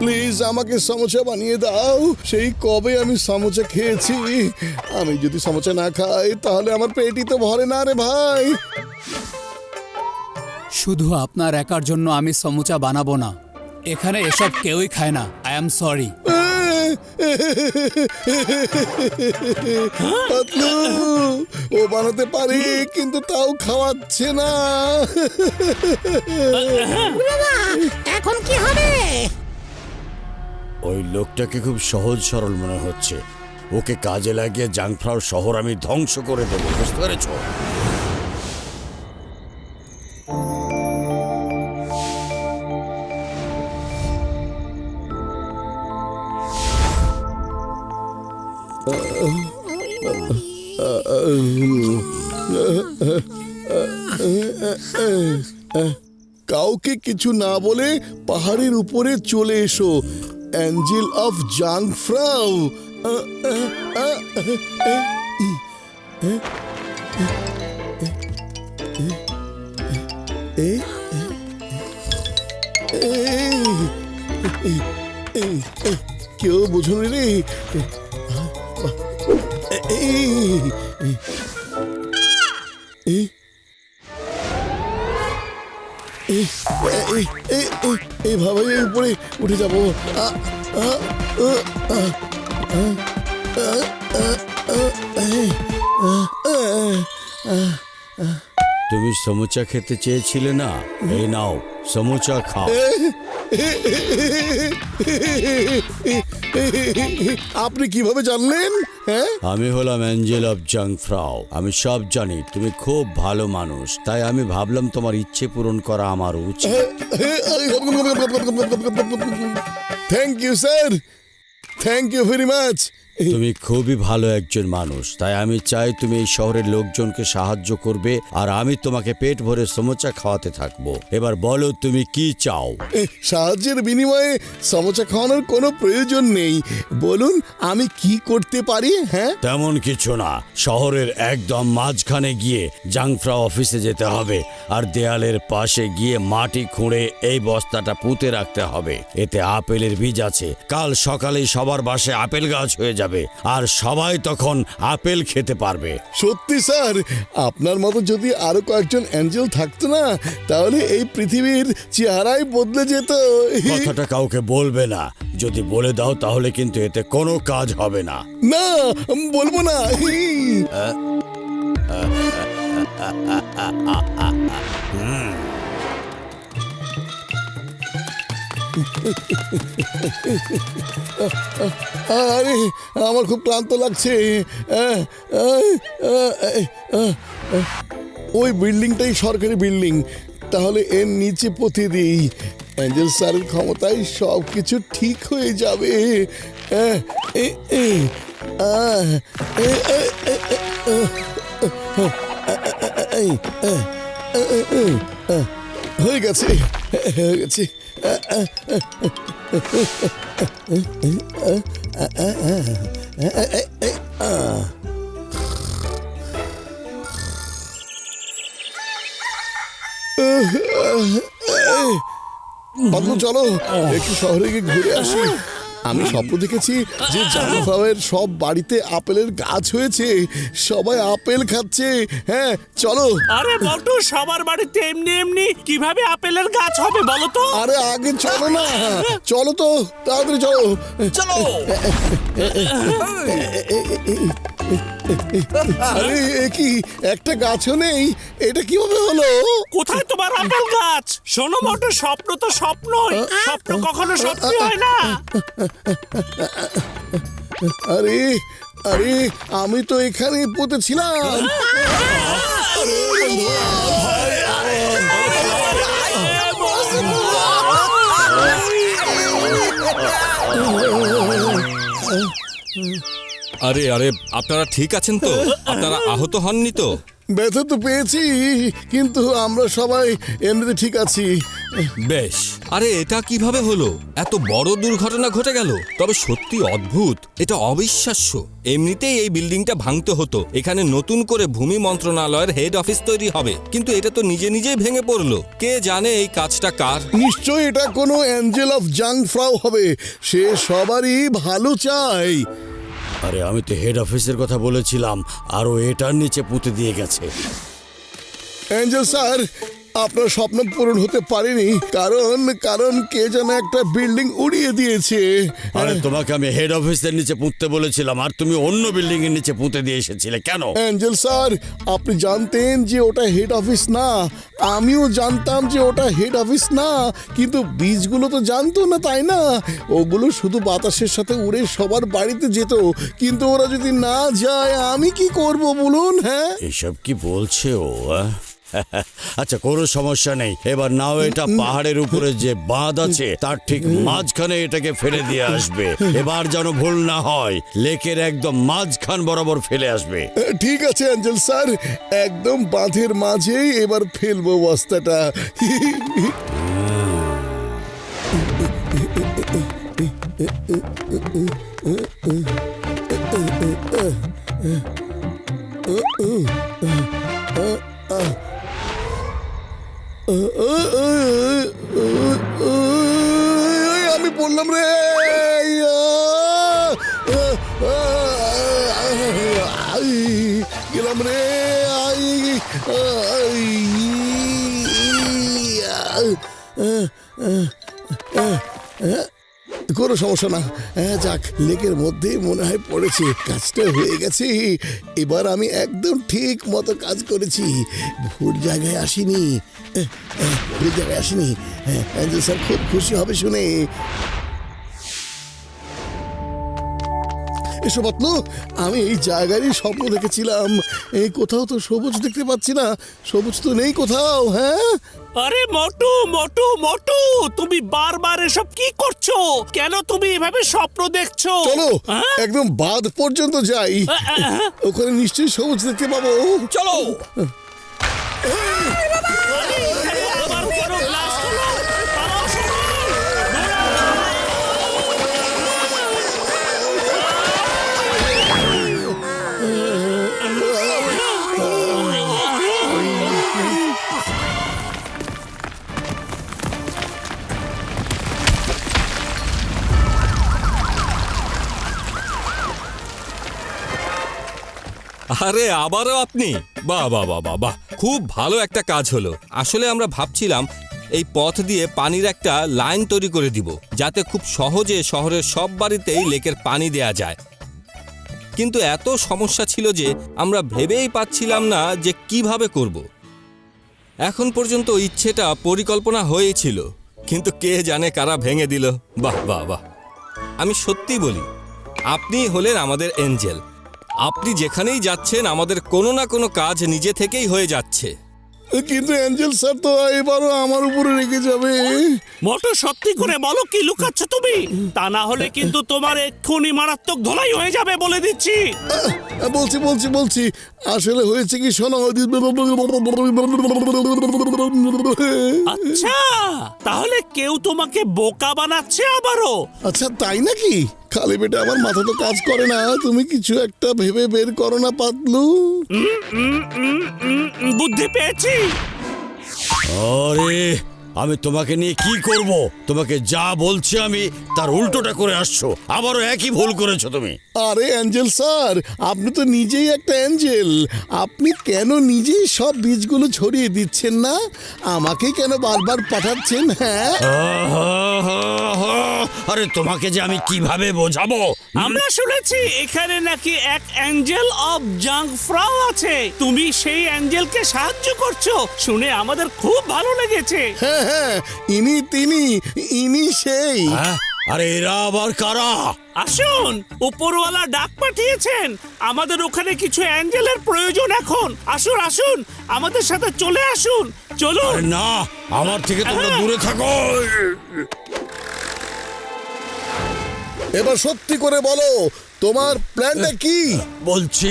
Please আমাকে সমোসা বানিয়ে দাও। সেই কবে আমি সমোসা খেয়েছি। আমি যদি সমোসা না খাই তাহলে আমার পেটই তো ভরে না রে ভাই। শুধু আপনার একার জন্য আমি সমুচা বানাবো না, এখানে এসব কেউই খায় না। I am sorry. পাতলু, ও বানাতে পারে কিন্তু তাও খাওয়াচ্ছে না। এখন কি হবে? ওই লোকটাকে খুব সহজ সরল মনে হচ্ছে। ওকে কাজে লাগিয়ে জাংফ্রাও শহর আমি ধ্বংস করে দেবো, বুঝতে পেরেছ? কাউকে কিছু না বলে পাহাড়ের উপরে চলে এসো, অ্যাঞ্জেল অফ জাংফ্রাও। কেউ বোঝনি রে। এইভাবে উপরে উঠে যাবো। তুমি সমোচা খেতে চেয়েছিলে না? এই নাও, সমোচা খাও। আপনি কিভাবে জানলেন? হ্যাঁ, আমি হলাম অ্যাঞ্জেল অফ জাংফ্রাও। আমি সব জানি, তুমি খুব ভালো মানুষ, তাই আমি ভাবলাম তোমার ইচ্ছে পূরণ করা আমার উচিত। Thank you sir, thank you very much. তুমি খুবই ভালো একজন মানুষ, তাই আমি চাই তুমি এই শহরের লোকজনকে সাহায্য করবে, আর আমি তোমাকে পেট ভরে সমোচা খাওয়াতে থাকবো। এবার বলো তুমি কি চাও? সাহায্যের বিনিময়ে সমোসা খাওয়ানোর কোনো প্রয়োজন নেই। বলুন আমি কি করতে পারি? হ্যাঁ, তেমন কিছু না। শহরের একদম মাঝখানে গিয়ে জাংফ্রাও অফিসে যেতে হবে, আর দেয়ালের পাশে গিয়ে মাটি খুঁড়ে এই বস্তাটা পুঁতে রাখতে হবে। এতে আপেলের বীজ আছে। কাল সকালেই সবার বাসায় আপেল গাছ হয়ে যাবে, আর সবাই তখন আপেল খেতে পারবে। সত্যি স্যার, আপনার মতো যদি আরো কয়েকজন অ্যাঞ্জেল থাকতো না, তাহলে এই পৃথিবীর চেহারাই বদলে যেত। কথাটা কাউকে বলবে না। যদি বলে দাও তাহলে কিন্তু এতে কোনো কাজ হবে না। না, বলবো না। আরে আমার খুব ক্লান্ত লাগছে। ওই বিল্ডিংটাই সরকারি বিল্ডিং, তাহলে এর নিচে পুঁতে দিই। অ্যাঞ্জেল স্যারের ক্ষমতায় সব কিছু ঠিক হয়ে যাবে। হয়ে গেছে, হয়ে গেছে। পাতলু চলো একটু শহরে গিয়ে ঘুরে আসি। আমি স্বপ্ন দেখেছি যে জাংফ্রাওয়ের সব বাড়িতে আপেলের গাছ হয়েছে, সবাই আপেল খাচ্ছে। হ্যাঁ চলো। আরে বল্টু, সবার বাড়িতে এমনি এমনি কিভাবে আপেলের গাছ হবে বলো তো? আরে আগে চলো না, চলো তো তাড়াতাড়ি চলো। চলো। আরে এ কি, একটা গাছও নেই, এটা কিভাবে হলো? কোথায় তোমার আপেল গাছ? শোনো বল্টু, স্বপ্ন তো স্বপ্নই, স্বপ্ন কখনো সত্যি হয় না। আরে আরে আমি তো এখানেই পুঁতেছিলাম। আরে আরে, আপনারা ঠিক আছেন তো? আপনারা আহত হননি তো? ব্যথা তো পেয়েছি, কিন্তু আমরা সবাই এমনিতে ঠিক আছি। বেশ, আরে এটা কিভাবে হলো? এত বড় দুর্ঘটনা ঘটে গেল। তবে সত্যি অদ্ভুত, এটা অবিশ্বাস্য। এমনিতেই এই বিল্ডিংটা ভাঙতে হতো, এখানে নতুন করে ভূমি মন্ত্রণালয়ের হেড অফিস তৈরি হবে, কিন্তু এটা তো নিজে নিজেই ভেঙে পড়লো। কে জানে এই কাজটা কার? নিশ্চয়ই এটা কোনো অ্যাঞ্জেল অফ জাংফ্রাও হবে। সে সবারই ভালো চাই। আরে আমি তো হেড অফিসের কথা বলেছিলাম, আরও এটার নিচে পুঁতে দিয়ে গেছে। অ্যাঞ্জেল স্যার, আপনার স্বপ্ন পূরণ হতে পারেনি, কারণ কে যেন একটা বিল্ডিং উড়িয়ে দিয়েছে। আরে তোমাকে আমি হেড অফিসের নিচে পুঁততে বলেছিলাম, আর তুমি অন্য বিল্ডিং এর নিচে পুঁতে দিয়ে এসেছিলে কেন? অ্যাঞ্জেল স্যার, আপনি জানতেন যে ওটা হেড অফিস না, আমিও জানতাম যে ওটা হেড অফিস না, কিন্তু বীজগুলো তো জানতো না, তাই না? ওগুলো শুধু বাতাসের সাথে উড়ে সবার বাড়িতে যেত, কিন্তু ওরা যদি না যায় আমি কি করব বলুন? হ্যাঁ, এসব কি বলছে ও? আচ্ছা, কোনো সমস্যা নেই। এবার নাও এটা পাহাড়ের উপরে যে বাঁধ আছে তার ঠিক মাঝখানে এটাকে ফেলে দিয়ে আসবে। এবার যেন ভুল না হয়, লেকের একদম মাঝখান বরাবর ফেলে আসবে। ঠিক আছে অ্যাঞ্জেল স্যার, একদম বাঁধের মাঝেই এবার ফেলবো বস্তাটা। আমি বললাম রে, গেলাম রে। কোনো সমস্যা না, যাক, লেকের মধ্যেই মনে হয় পড়েছে। কাজটা হয়ে গেছে। এবার আমি একদম ঠিক মতো কাজ করেছি, ভুল জায়গায় আসিনি। ভুল জায়গায় আসিনি। অ্যাঞ্জেল স্যার খুব খুশি হবে শুনে। এসব আপনি, আমি এই জায়গারই স্বপ্ন দেখেছিলাম। এই কোথাও তো সবুজ দেখতে পাচ্ছি না, সবুজ তো নেই কোথাও। হ্যাঁ, আরে মোটু মোটু মোটু, তুমি বারবার এসব কি করছো? কেন তুমি এভাবে স্বপ্ন দেখছো? চলো হ্যাঁ? একদম বাঁধ পর্যন্ত যাই, ওখানে নিশ্চয়ই সবুজ দেখতে পাবো। চলো। আবার কেন blast হলো? পালাও সবাই! আরে আবারও আপনি? বাহ বাহ বাহ বাহ বাহ, খুব ভালো একটা কাজ হলো। আসলে আমরা ভাবছিলাম এই পথ দিয়ে পানির একটা লাইন তৈরি করে দিব, যাতে খুব সহজে শহরের সব বাড়িতেই লেকের পানি দেয়া যায়। কিন্তু এত সমস্যা ছিল যে আমরা ভেবেই পাচ্ছিলাম না যে কিভাবে করব। এখন পর্যন্ত ইচ্ছেটা পরিকল্পনা হয়েছিল, কিন্তু কে জানে কারা ভেঙে দিল। বাহ বাহ বাহ, আমি সত্যি বলি, আপনি হলেন আমাদের এঞ্জেল। আপনি যেখানেই যাচ্ছেন আমাদের কোনো না কোনো কাজ নিজে থেকেই হয়ে যাচ্ছে। কিন্তু অ্যাঞ্জেল স্যার তো এবারও আমার উপরে রেগে যাবে। মোটু, সত্যি করে বলো কি লুকাচ্ছ তুমি? তা না হলে কিন্তু তোমার এক্ষুনি মারাত্মক ধোলাই হয়ে যাবে, বলে দিচ্ছি। বলছি আসলে হয়েছে কি শোনো। আচ্ছা, তাহলে কেউ তোমাকে বোকা বানাচ্ছে আবারও? আচ্ছা, তাই নাকি? খালি বেটা আমার মাথা তো কাজ করে না, তুমি কিছু একটা ভেবে বের করো না পাতলু। বুদ্ধি পেয়েছি। আরে আমি তোমাকে নিয়ে কি করব? তোমাকে যা বলছি আমি তার উল্টোটা করে আসছো, আবারও একই ভুল করেছো তুমি। আরে অ্যাঞ্জেল স্যার, আপনি তো নিজেই একটা অ্যাঞ্জেল। আপনি কেন নিজেই সব বীজগুলো ছড়িয়ে দিচ্ছেন না? আমাকে কেন বারবার পাঠাচ্ছেন? হ্যাঁ, আরে তোমাকে যে আমি কিভাবে বোঝাবো? আমরা শুনেছি এখানে নাকি এক অ্যাঞ্জেল অফ জাংফ্রাও আছে। তুমি সেই অ্যাঞ্জেলকে সাহায্য করছো শুনে আমাদের খুব ভালো লেগেছে। হ্যাঁ, ইনি সেই। হ্যাঁ? আরে এরা আবার কারা? আসুন, উপরওয়ালা ডাক পাঠিয়েছেন। আমাদের ওখানে কিছু অ্যাঞ্জেলের প্রয়োজন এখন। আসুন আসুন, আমাদের সাথে চলে আসুন। চলুন। আরে না, আমার থেকে তোমরা দূরে থাকো। এবার সত্যি করে বলো, তোমার প্ল্যানটা কি? বলছি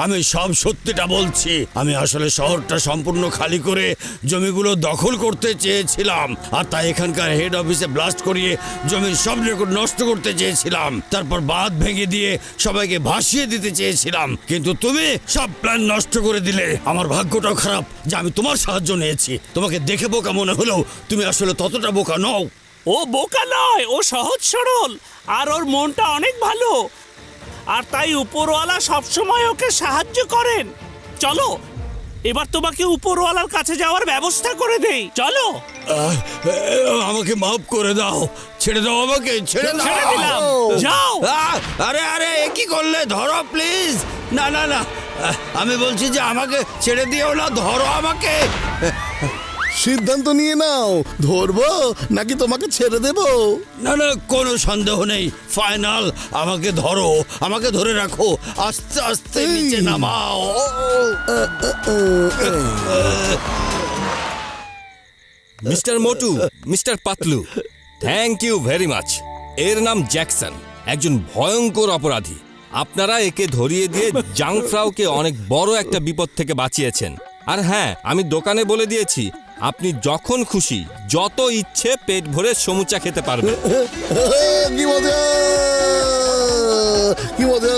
আমি সব সত্যিটা বলছি। আমি আসলে শহরটা সম্পূর্ণ খালি করে জমিগুলো দখল করতে চেয়েছিলাম, আর তাই এখানকার হেড অফিসে ব্লাস্ট করিয়ে জমির সব রেকর্ড নষ্ট করতে চেয়েছিলাম। তারপর বাঁধ ভেঙে দিয়ে সবাইকে ভাসিয়ে দিতে চেয়েছিলাম, কিন্তু তুমি সব প্ল্যান নষ্ট করে দিলে। আমার ভাগ্যটাও খারাপ যে আমি তোমার সাহায্য নিয়েছি। তোমাকে দেখে বোকা মনে হলেও তুমি আসলে ততটা বোকা নও। ও বোকা নয়, ও সহজ সরল, আর ওর মনটা অনেক ভালো, আর তাই উপরওয়ালা সবসময় ওকে সাহায্য করেন। চলো এবার তোমাকে উপরওয়ালার কাছে যাওয়ার ব্যবস্থা করে দেই, চলো। আহ, আমাকে মাফ করে দাও, ছেড়ে দাও আমাকে, ছেড়ে ছেড়ে দিলাম, দাও। যাও। আরে এ কি করলে? ধরো প্লিজ। না আমি বলছি যে আমাকে ছেড়ে দিও না, ধরো আমাকে। সিদ্ধান্ত নিয়ে নাও, ধরবো নাকি তোমাকে ছেড়ে দেবো? না কোনো সন্দেহ নেই, ফাইনাল। আমাকে ধরো, আমাকে ধরে রাখো, আস্তে আস্তে এই। নিচে নামাও। Mister Motu, mister Patlu, thank you very much. এর নাম জ্যাকসন, একজন ভয়ঙ্কর অপরাধী। আপনারা একে ধরিয়ে দিয়ে জাংফ্রাওকে অনেক বড় একটা বিপদ থেকে বাঁচিয়েছেন। আর হ্যাঁ, আমি দোকানে বলে দিয়েছি আপনি যখন খুশি যত ইচ্ছে পেট ভরে সমুচা খেতে পারবেন। কি মজা, কি মজা।